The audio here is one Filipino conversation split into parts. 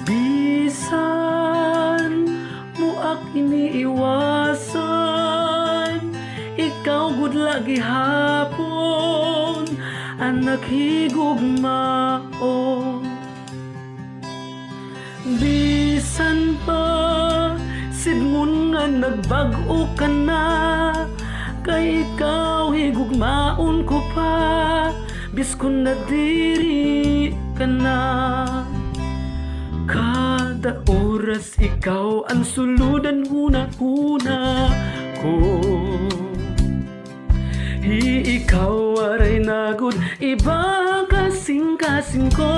Bisan mo ak iniiwasan, ikaw gud lagi hapon anak higugmao. Bisan pa sidngon nga nagbag-o ka na, kay ikaw higugmaon ko pa biskun nadiri ka na. Kada oras ikaw ang suludan huna-huna ko. Ikaw aray nagud iba kasing-kasing ko.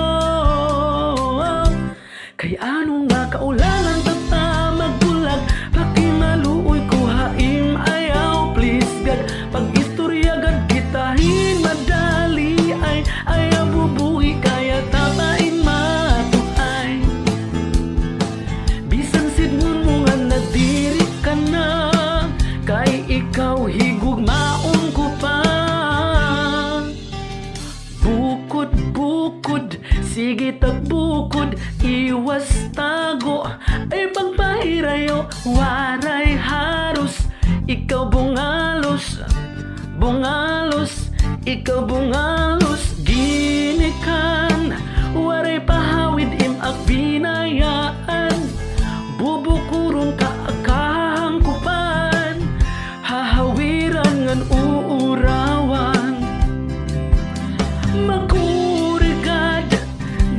Kay ano nga kaulangan tata magbulag, pakimaluoy ko haim ayaw please God. Pag istorya gad kitahin madali ay ayaw bubuhi kaya tapain matuhay. Bisan sidngon mo nga nadiri ka na, kay ikaw higugmaon ko pa. Bukod, sige tagbukod, iwas tago, ay pagpahirayo, waray harus. Ikaw bungalos, ikaw bungalos, ginikan, waray pahawid imak binayaan. Bubukurong ka akahangkupan, hahawiran ngan uurawan. Makurigad,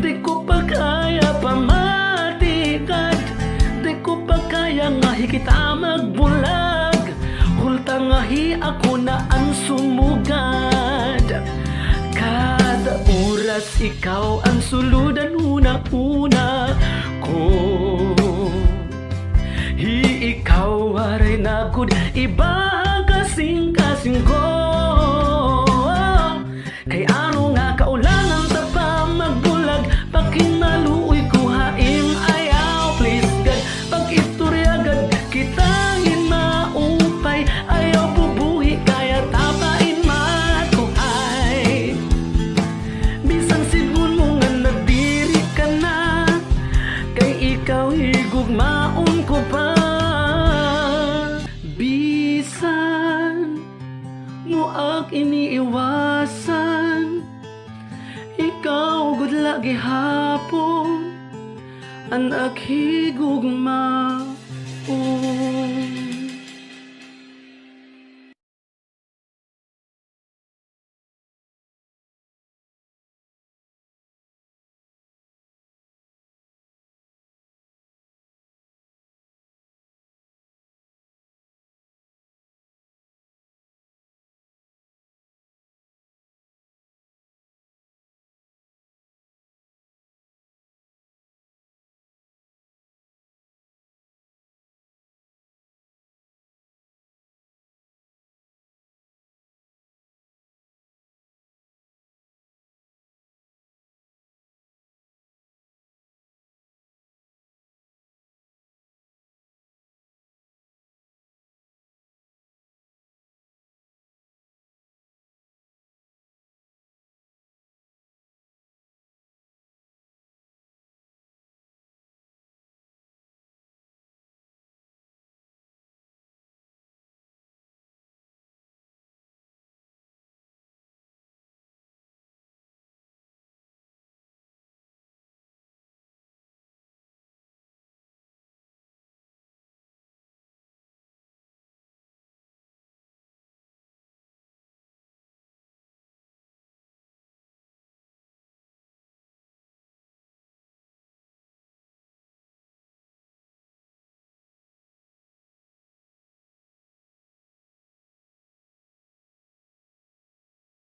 di ko pa kaya pamatigad, di ko pa kaya nga hikita magbulag, hulta nga hi ako na ang sumugad. Kada oras ikaw ang suludan una-una ko. Ikaw aray nagud iba kasing-kasing ko. Kay ano nga kaulangan ta pa magbulag, pakimaluoy ko haim ayaw please God. Pag istorya gad kitahin maupay, ayaw bubuhi kaya tapain matuhay. Bisan sidngon mo nga nadiri ka na, kay ikaw higugmaon ko pa. Bisan mo ak iniiwasan, ikaw gud lagi hapon anak higugmaon.